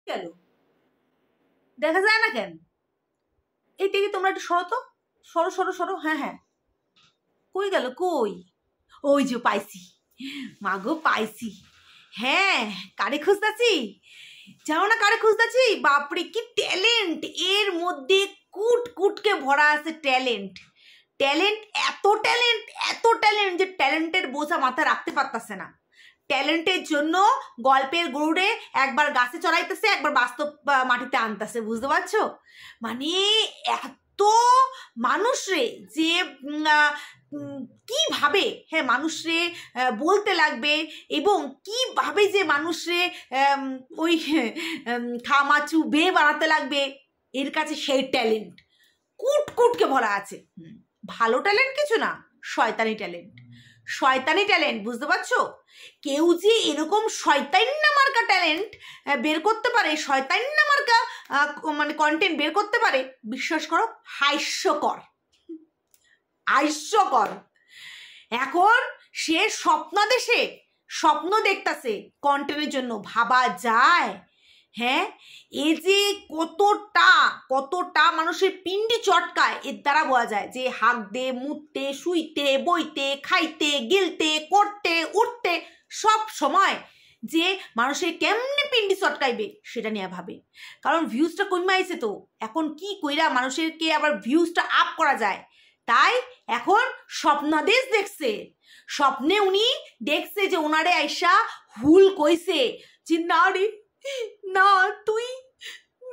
গেল দেখা যায় না কেন? এই থেকে তোমরা একটু সরো তো, সরো সরো সরো। হ্যাঁ হ্যাঁ, কই গেল? কই? ওই যে পাইছি, মাগো পাইছি। হ্যাঁ, কারে খুঁজতাছি জানো না? কারে খুঁজতাছি? বাপরে কি ট্যালেন্ট এর মধ্যে, কুট কুটকে ভরা আছে ট্যালেন্ট। ট্যালেন্ট, এত ট্যালেন্ট, এত ট্যালেন্ট যে ট্যালেন্টের বোঝা মাথায় রাখতে পারতাছে না। ট্যালেন্টের জন্য গল্পের গরুড়ে একবার গাছে চড়াইতেছে, একবার বাস্তব মাটিতে আনতেছে, বুঝতে পারছো? মানে এত মানুষরে যে কিভাবে, হ্যাঁ, মানুষরে বলতে লাগবে এবং কিভাবে যে মানুষরে ওই খামাচু বে বানাতে লাগবে, এর কাছে সেই ট্যালেন্ট কুট কুটকে ভরা আছে। ভালো ট্যালেন্ট কিছু না, শয়তানি ট্যালেন্ট, শয়তানি ট্যালেন্ট, বুঝতে পারছো? কেউ যে এরকম শয়তান্না মার্কা ট্যালেন্ট বের করতে পারে, শয়তান্না মার্কা মানে কন্টেন্ট বের করতে পারে, বিশ্বাস করো হাস্যকর, হাস্যকর। এখন সে স্বপ্নাদেশে স্বপ্ন দেখতাছে কন্টেন্টের জন্য, ভাবা যায়? হ্যাঁ, এ যে কতটা কতটা মানুষের পিন্ডি চটকায়, এর দ্বারা বোঝা যায় যে হাঁকতে, মুততে, শুইতে, বইতে, খাইতে, গিলতে, করতে, উঠতে সব সময় যে মানুষের কেমনে পিন্ডি চটকাইবে সেটা নিয়ে ভাবে। কারণ ভিউজটা কমে আইছে, তো এখন কি কইরা মানুষেরকে আবার ভিউজটা আপ করা যায়, তাই এখন স্বপ্নাদেশ দেখছে। স্বপ্নে উনি দেখছে যে ওনারে আইসা হুল কইছে যে না রে, না তুই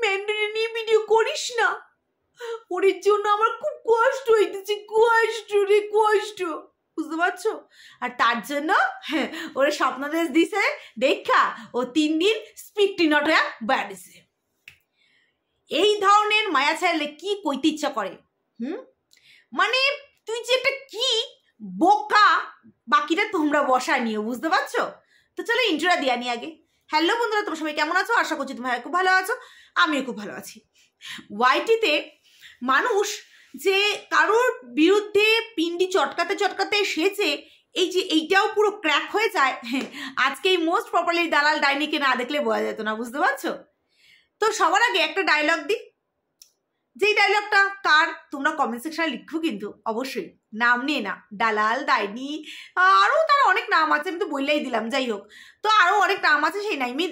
মেন্ডারে নিয়ে ভিডিও করিস না, ওর জন্য আমার খুব কষ্ট হইতেছে, কষ্ট রে কষ্ট, বুঝতে পারছো? আর তার জন্য হ্যাঁ ওরা স্বপ্নাদেশ দিছে, দেখা ও 3 দিন স্পিকটি নট হয়ে বেড়েছে। এই ধরনের মায়া ছাড়লে কি কইতে ইচ্ছা করে? মানে তুই যে একটা কি বোকা, বাকিটা তোমরা বসায় নিও, বুঝতে পারছো? তো চলো ইন্ট্রোটা দিয়ে আনি আগে। হ্যালো বন্ধুরা, তোমরা সবাই কেমন আছো? আশা করছি তোমরা খুব ভালো আছো, আমিও খুব ভালো আছি। ওয়াইটিতে মানুষ যে কারোর বিরুদ্ধে পিন্ডি চটকাতে চটকাতে সেজে এই যে এইটাও পুরো ক্র্যাক হয়ে যায়, আজকে এই মোস্ট প্রপারলি দালাল ডাইনিকে না দেখলে বোঝা যেত না, বুঝতে পারছো? তো সবার আগে একটা ডায়লগ দিই, যেই ডায়লগটা কার তোমরা কমেন্ট সেকশনে লিখো, কিন্তু অবশ্যই নাম নিয়ে না, দালাল ডাইনি, আরও তার অনেক নাম আছে, আমি তো বললেই দিলাম, যাই হোক। তো আরও অনেক নাম আছে, সেই নামই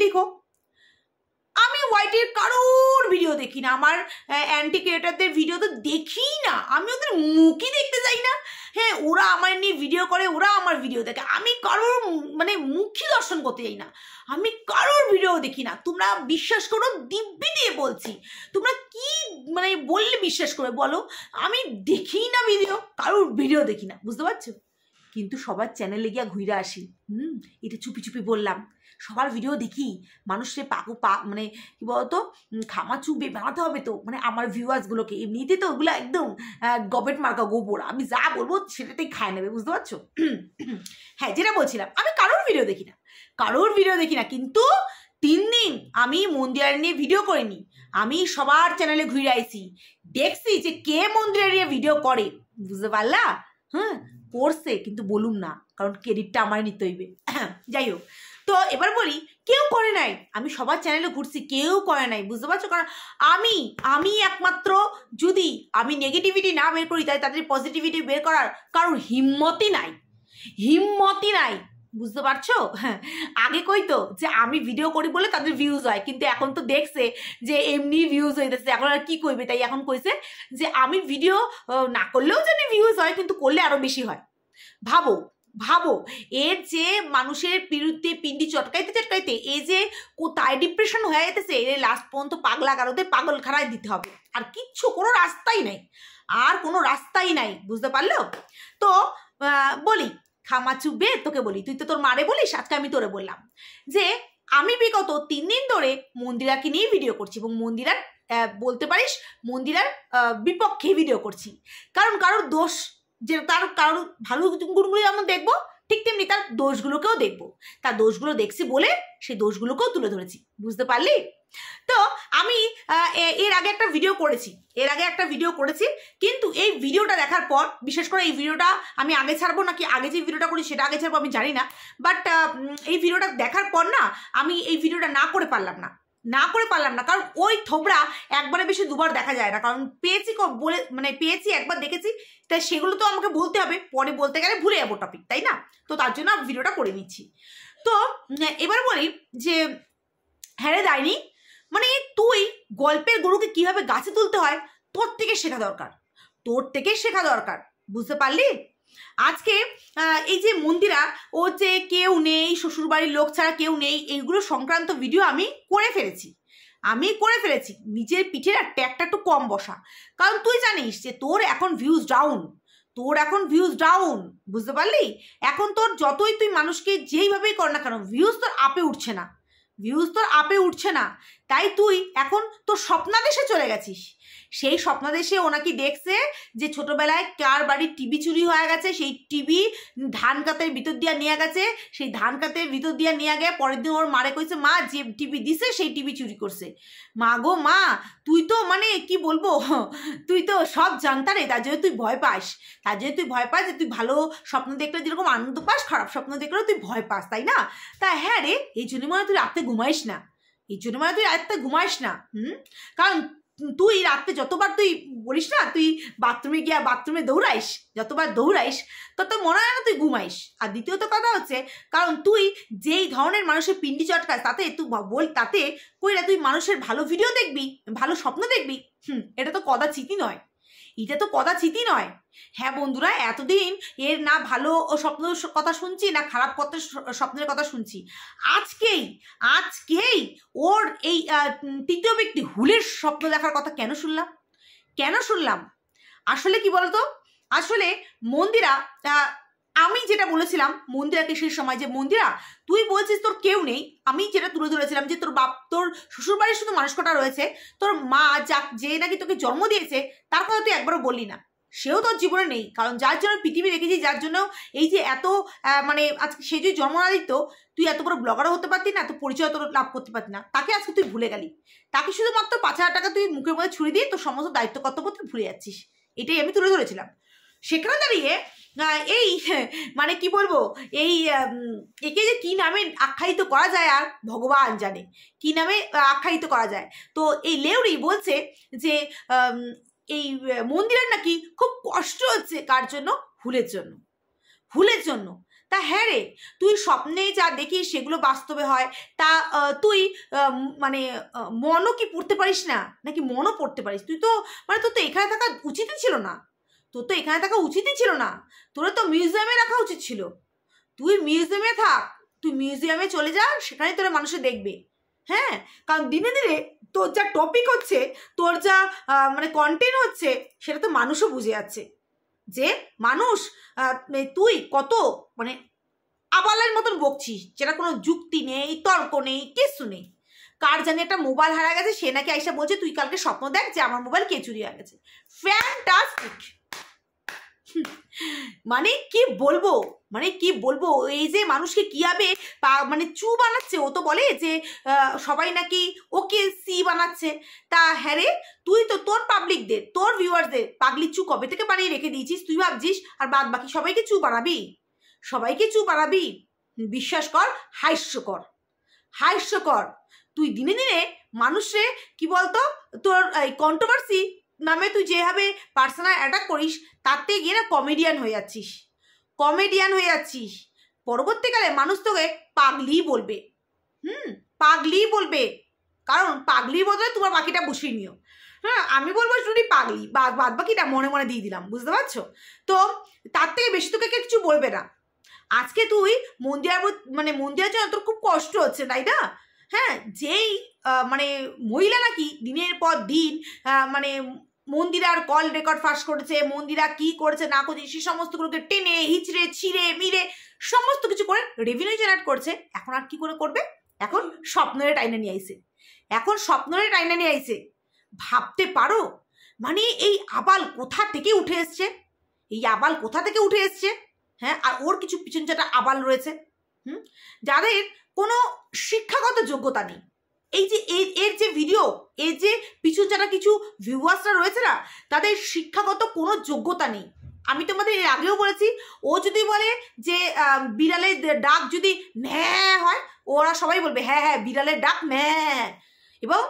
লিখো। আমি ওয়াইটির কারোর ভিডিও দেখি না, আমার অ্যান্টি ক্রিয়েটারদের ভিডিও তো দেখি না, আমি ওদের মুখই দেখতে যাই না। হ্যাঁ, ওরা আমার নিয়ে ভিডিও করে, ওরা আমার ভিডিও দেখে, আমি কারোর মানে মুখই দর্শন করতে যাই না, আমি কারোর ভিডিও দেখি না। তোমরা বিশ্বাস করো, দিব্যি দিয়ে বলছি, তোমরা কি মানে বললে বিশ্বাস করে বলো, আমি দেখি না ভিডিও, কারোর ভিডিও দেখি না, বুঝতে পারছো? কিন্তু সবার চ্যানেলে গিয়া ঘুরে আসি, এটা চুপি চুপি বললাম, সবার ভিডিও দেখি, মানুষের মানে কি বলতো খামা চুপে বানাতে হবে, তো মানে আমার ভিউয়ার্সগুলোকে এমনিতে তো ওগুলো একদম গবেট মার্কা গোবর, আমি যা বলবো সেটাতেই খায় নেবে, বুঝতে পারছো? হ্যাঁ, যেটা বলছিলাম, আমি কারোর ভিডিও দেখি না, কারোর ভিডিও দেখি না, কিন্তু 3 দিন আমি মন্দির নিয়ে ভিডিও করিনি, আমি সবার চ্যানেলে ঘুরে আইছি, দেখছি যে কে মন্দির নিয়ে ভিডিও করে, বুঝতে পারলা? হ্যাঁ, করছে, কিন্তু বলুন না, কারণ ক্রেডিটটা আমার নিতে হইবে। যাই হোক, তো এবার বলি, কেউ করে নাই, আমি সবার চ্যানেলে ঘুরছি, কেউ করে নাই, বুঝতে পারছো? কারণ আমি একমাত্র, যদি আমি নেগেটিভিটি না বের করি, তাই তাদের পজিটিভিটি বের করার কারোর হিম্মতই নাই, হিম্মতই নাই, বুঝতে পারছো? হ্যাঁ, আগে কইতো যে আমি ভিডিও করি বলে তাদের ভিউজ হয়, কিন্তু এখন তো দেখছে যে এমনি ভিউজ হইতেছে, এখন আর কি কইবে, তাই এখন কইছে যে আমি ভিডিও না করলেও জানি ভিউজ হয়, কিন্তু করলে আরো বেশি হয়। ভাবো ভাবো, এর যে মানুষের বিরুদ্ধে পিন্ডি চটকাইতে চটকাইতে এই যে কোথায় ডিপ্রেশন হয়ে যেতেছে, এর লাস্ট পর্যন্ত পাগলা কারোতে পাগলখানায় দিতে হবে, আর কিচ্ছু কোনো রাস্তাই নাই, আর কোনো রাস্তাই নাই, বুঝতে পারলো? তো বলি খামা চুবে, তোকে বলি, তুই তো তোর মারে বলিস, আজকে আমি তোরে বললাম যে আমি বিগত 3 দিন ধরে মন্দিরাকে নিয়ে ভিডিও করছি, এবং মন্দিরার বলতে পারিস মন্দিরার বিপক্ষে ভিডিও করছি, কারণ কারোর দোষ, যে তার কারোর ভালো গুণগুলো যেমন দেখবো, ঠিক তেমনি তার দোষগুলোকেও দেখবো, তার দোষগুলো দেখছি বলে সেই দোষগুলোকেও তুলে ধরেছি, বুঝতে পারলি? তো আমি এর আগে একটা ভিডিও করেছি কিন্তু এই ভিডিওটা দেখার পর, বিশেষ করে এই ভিডিওটা আমি আগে ছাড়বো নাকি আগে যে ভিডিওটা করি সেটা আগে ছাড়বো আমি জানি না, বাট এই ভিডিওটা দেখার পর না আমি এই ভিডিওটা না করে পারলাম না, কারণ ওই থোবড়া একবারে বেশি দুবার দেখা যায় না, কারণ পেয়েছি একবার দেখেছি, তাই সেগুলো তো আমাকে বলতে হবে, পরে বলতে গেলে ভুলে যাবো টপিক, তাই না? তো তার জন্য ভিডিওটা করে নিচ্ছি। তো এবার বলি যে হ্যাঁ রে ডাইনি, মানে তুই গল্পের গরুকে কিভাবে গাছে তুলতে হয় তোর থেকে শেখা দরকার, বুঝতে পারলি? আজকে এই যে মন্দিরা ও যে কেউ নেই, শ্বশুরবাড়ির লোক ছাড়া কেউ নেই, এইগুলো সংক্রান্ত ভিডিও আমি করে ফেলেছি, নিজের পিঠের ট্যাগটা একটু কম বসা, কারণ তুই জানিস যে তোর এখন ভিউজ ডাউন, বুঝতে পারলি? এখন তোর যতই তুই মানুষকে যেইভাবেই কর না কেন, ভিউজ তোর আপে উঠছে না, তাই তুই এখন তোর স্বপ্নাদেশে চলে গেছিস। সেই স্বপ্নাদেশে ও নাকি দেখছে যে ছোটবেলায় কার বাড়ির টিভি চুরি হয়ে গেছে, সেই টিভি ধান কাতের ভিতর দিয়া নিয়ে গেছে, সেই ধান কাতের ভিতর দিয়া নিয়ে গিয়ে পরের দিন ওর মারে কইছে মা যে টিভি দিছে সেই টিভি চুরি করছে। মা গো মা, তুই তো মানে কি বলবো, তুই তো সব জানতা রে, তার জন্য তুই ভয় পাস যে তুই ভালো স্বপ্ন দেখলে যেরকম আনন্দ পাস, খারাপ স্বপ্ন দেখলেও তুই ভয় পাস, তাই না? তা হ্যাঁ রে, এই জন্য মনে তুই রাতে ঘুমাইস না, কারণ তুই রাত্রে যতবার তুই বলিস না তুই বাথরুমে দৌড়াইস, যতবার দৌড়াইস তত মনে হয় না তুই ঘুমাইস। আর দ্বিতীয়ত কথা হচ্ছে, কারণ তুই যেই ধরনের মানুষের পিন্ডি চটকাস, তাতে কইরা তুই মানুষের ভালো ভিডিও দেখবি, ভালো স্বপ্ন দেখবি, এটা তো কদাচিতই নয়। হ্যাঁ বন্ধুরা, এতদিন এর না ভালো স্বপ্নের কথা শুনছি না খারাপ স্বপ্নের কথা শুনছি, আজকেই ওর এই তৃতীয় ব্যক্তি হুলের স্বপ্ন দেখার কথা কেন শুনলাম? আসলে কি বলতো, আসলে মন্দিরা, আমি যেটা বলেছিলাম মন্দিরাকে সেই সময়, যে মন্দিরা তুই বলছিস তোর কেউ নেই, আমি যেটা তুলে ধরেছিলাম যে তোর শ্বশুরবাড়ির শুধু মানুষ কটা রয়েছে, তোর মা যে নাকি তোকে জন্ম দিয়েছে তার কথা তুই একবারও বললি না, সেও তোর জীবনে নেই, কারণ যার জন্য পৃথিবী রেখেছি, যার জন্য এই যে এত মানে আজকে সে যদি জন্ম না দিত তুই এত বড় ব্লগারও হতে পারতি না, এত পরিচয় তোর লাভ করতে পারতি না, তাকে আজকে তুই ভুলে গেলি, তাকে শুধুমাত্র 5,000 টাকা তুই মুখের মধ্যে ছুড়ে দিয়ে তোর সমস্ত দায়িত্ব কর্তব্য তুই ভুলে যাচ্ছিস, এটাই আমি তুলে ধরেছিলাম। সেখানে দাঁড়িয়ে এই মানে কি বলবো, এই একে যে কি নামে আখ্যায়িত করা যায় আর ভগবান জানে কি নামে আখ্যায়িত করা যায়। তো এই লেউরি বলছে যে এই মন্দিরের নাকি খুব কষ্ট হচ্ছে, কার জন্য? হুলের জন্য। তা হ্যাঁ রে, তুই স্বপ্নে যা দেখিস সেগুলো বাস্তবে হয়, তা তুই মানে মনও কি পড়তে পারিস না, নাকি মনও পড়তে পারিস? তুই তো মানে তোর তো এখানে থাকা উচিতই ছিল না, তোর তো মিউজিয়ামে রাখা উচিত ছিল। তুই মিউজিয়ামে থাক, তুই মিউজিয়ামে চলে যা, সেখানে তোরা মানুষে দেখবে। হ্যাঁ, কারণ দিনে দিনে তোর যা টপিক হচ্ছে, তোর যা মানে কন্টেন্ট হচ্ছে, সেটা তো মানুষও বুঝে যাচ্ছে যে মানুষ তুই কত মানে আবালের মতন বকছিস, যেটা কোনো যুক্তি নেই, তর্ক নেই, কিছু নেই। কার জানি একটা মোবাইল হারা গেছে, সে নাকি আইসা বলছে তুই কালকে স্বপ্ন দেখ যে আমার মোবাইল কে চুরি হয়ে গেছে। ফ্যান্টাস্টিক। মানে কি বলবো, এই যে মানুষকে কিভাবে মানে চু বানাচ্ছে, ও তো বলে যে সবাই নাকি ওকে সি বানাচ্ছে। তা হ্যাঁ রে, তুই তো তোর পাবলিকদের, তোর ভিউয়ারদের পাগলি চু কবে থেকে বানিয়ে রেখে দিয়েছিস, তুই ভাবছিস আর বাদ বাকি সবাইকে চু বানাবি? বিশ্বাস কর, হাস্যকর। তুই দিনে দিনে মানুষে কি বলতো, তোর এই কন্ট্রোভার্সি নামে তুই যেভাবে পার্সোনাল অ্যাটাক করিস, তাতে গিয়ে না কমেডিয়ান হয়ে যাচ্ছিস। পরবর্তীকালে মানুষ তোকে পাগলি বলবে, কারণ পাগলির বদলে তোমার বাকিটা বসিয়ে নিও। হ্যাঁ, আমি বলবো যদি পাগলি, বাদ বাকিটা মনে মনে দিয়ে দিলাম, বুঝতে পারছো? তো তার থেকে বেশি তোকে কিছু বলবে না। আজকে তুই মন্দিরার জন্য তোর খুব কষ্ট হচ্ছে, তাই না? হ্যাঁ, যেই মানে মহিলা নাকি দিনের পর দিন মানে মন্দিরার কল রেকর্ড ফাঁস করেছে, মন্দিরা কি করেছে না করেছে সে সমস্তগুলোকে টেনে হিচড়ে ছিঁড়ে মিরে সমস্ত কিছু করে রেভিনিউ জেনারেট করছে। এখন আর কি করবে? এখন স্বপ্নের টাইনে নিয়ে আইছে। ভাবতে পারো, মানে এই আবাল কোথা থেকে উঠে এসছে? হ্যাঁ, আর ওর কিছু পিছন চাটা আবাল রয়েছে, যাদের কোনো শিক্ষাগত যোগ্যতা নেই, এই যে এর যে ভিডিও, এর যে পিছু যারা কিছু ভিউয়ার্সরা রয়েছে না, তাদের শিক্ষাগত কোনো যোগ্যতা নেই। আমি তোমাদের এর আগেও বলেছি, ও যদি বলে যে বিড়ালের ডাক যদি ম্যাঁ হয়, ওরা সবাই বলবে হ্যাঁ হ্যাঁ বিড়ালের ডাক ম্যাঁ, এবং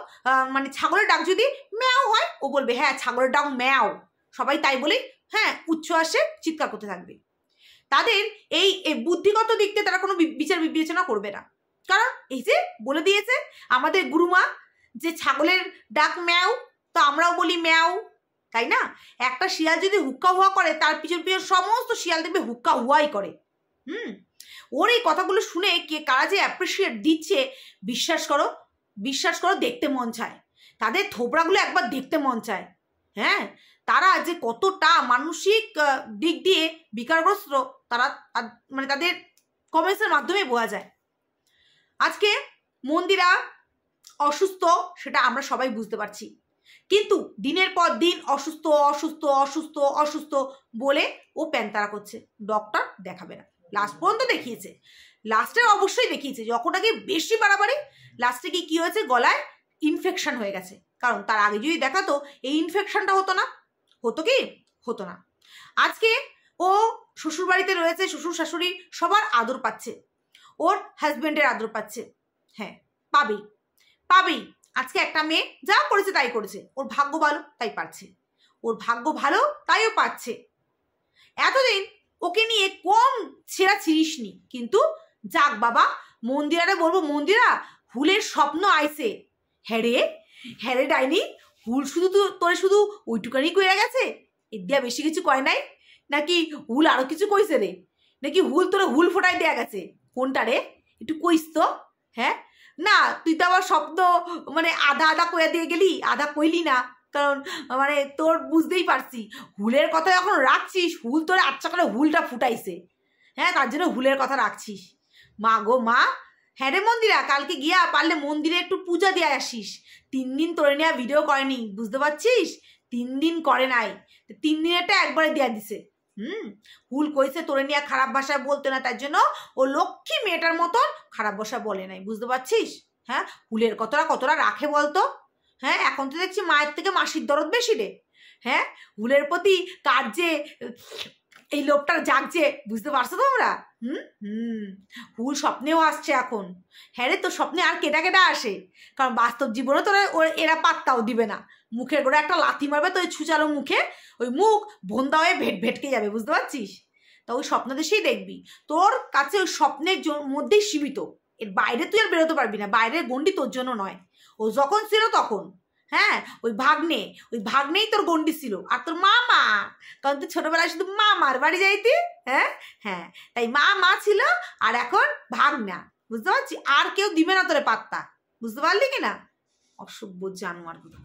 মানে ছাগলের ডাক যদি ম্যাও হয়, ও বলবে হ্যাঁ ছাগলের ডাক ম্যাও। সবাই তাই বলেই হ্যাঁ উচ্ছ্বাসে চিৎকার করতে থাকবে। তাদের এই বুদ্ধিগত দিক থেকে তারা কোনো বিচার বিবেচনা করবে না, কারণ এই যে বলে দিয়েছে আমাদের গুরুমা যে ছাগলের ডাক ম্যাও, তো আমরাও বলি ম্যাও, তাই না? একটা শিয়াল যদি হুক্কা হুয়া করে, তার পিছন পিছন সমস্ত শিয়াল দেখবে হুক্কা হুয়াই করে। ওর এই কথাগুলো শুনে কারা যে অ্যাপ্রিসিয়েট দিচ্ছে, বিশ্বাস করো দেখতে মন চায়, তাদের থোবড়াগুলো একবার দেখতে মন চায়। হ্যাঁ, তারা যে কতটা মানসিক দিক দিয়ে বিকারগ্রস্ত, তারা মানে তাদের কমেন্টসের মাধ্যমে বোঝা যায়। আজকে মন্দিরা অসুস্থ, সেটা আমরা সবাই বুঝতে পারছি, কিন্তু দিনের পর দিন অসুস্থ অসুস্থ অসুস্থ অসুস্থ বলে ও প্যান্তারা করছে। ডক্টর দেখাবে না, লাস্ট পর্যন্ত দেখিয়েছে, লাস্টে অবশ্যই দেখিয়েছে, যখন আগে বেশি বাড়াবাড়ি, লাস্টে কি হয়েছে, গলায় ইনফেকশন হয়ে গেছে। কারণ তার আগে যদি দেখাতো এই ইনফেকশনটা হতো না, হতো না। আজকে ও শ্বশুর বাড়িতে রয়েছে, শ্বশুর শাশুড়ি সবার আদর পাচ্ছে, ওর হাজবেন্ডের আদর পাচ্ছে। হ্যাঁ, পাবেই। আজকে একটা মেয়ে যা করেছে তাই করেছে, ওর ভাগ্য ভালো তাই পাচ্ছে, ওর ভাগ্য ভালো তাইও পাচ্ছে। এতদিন ওকে নিয়ে কম ছেঁড়া ছিড়িসনি, কিন্তু যাক বাবা, মন্দিরারে বলবো, মন্দিরা হুলের স্বপ্ন আইছে। হ্যাঁ রে ডাইনি, হুল তোরে শুধু ওইটুকানি কইরা গেছে, এর দিয়া বেশি কিছু কয় নাই নাকি? হুল আরো কিছু কইছে রে নাকি? হুল তোরে হুল ফোটাই দেয়া গেছে? কোনটা রে একটু কইস তো। হ্যাঁ না, তুই তো আবার শব্দ মানে আধা কইয়া দিয়ে গেলি, আধা কইলি না, কারণ মানে তোর বুঝতেই পারছি হুলের কথা যখন রাখছিস, হুল তোর আচ্ছা করে হুলটা ফুটাইছে। হ্যাঁ, তার জন্য হুলের কথা রাখছিস। মা গো মা, হ্যাঁ রে মন্দিরা, কালকে গিয়া পারলে মন্দিরে একটু পূজা দিয়ে আসিস। 3 দিন তোরে নেওয়া ভিডিও করেনি, বুঝতে পারছিস? 3 দিন করে নাই, 3 দিনেরটা একবারে দেয়া দিছে। হুল কইছে তোরে নিয়ে খারাপ ভাষায় বলতে না, তার জন্য ও লক্ষ্মী মেয়েটার মতন খারাপ ভাষা বলে নাই, বুঝতে পারছিস? হ্যাঁ, হুলের কতটা রাখে বলতো? হ্যাঁ, এখন তো দেখছি মায়ের থেকে মাসির দরদ বেশি রে। হ্যাঁ, হুলের প্রতি কার যে এই লোকটার জাগছে, বুঝতে পারছো তোমরা? হুল স্বপ্নেও আসছে এখন। হ্যাঁ রে, তোর স্বপ্নে আর কেটা আসে, কারণ বাস্তব জীবনে তোরা এরা পাত্তাও দিবে না। মুখের গোড়া একটা লাথি মারবে, তো ওই ছুচালো মুখে ওই মুখ ভোন্দা হয়ে ভেটকে যাবে, বুঝতে পারছিস? তা ওই স্বপ্ন দেশেই দেখবি, তোর কাছে ওই স্বপ্নের মধ্যেই সীমিত, এর বাইরে তুই আর বেরোতে পারবি না। বাইরের গন্ডি তোর জন্য নয়, ও যখন ছিল তখন। হ্যাঁ, ওই ভাগ্নেই তোর গন্ডি ছিল, আর তোর মামা, কারণ তুই ছোটবেলায় শুধু মামার বাড়ি যাইতি। হ্যাঁ, তাই মা ছিল, আর এখন ভাগনা, বুঝতে পারছি? আর কেউ দিবে না তোরে পাত্তা, বুঝতে পারলি কিনা? অসভ্য জানোয়ার কথা।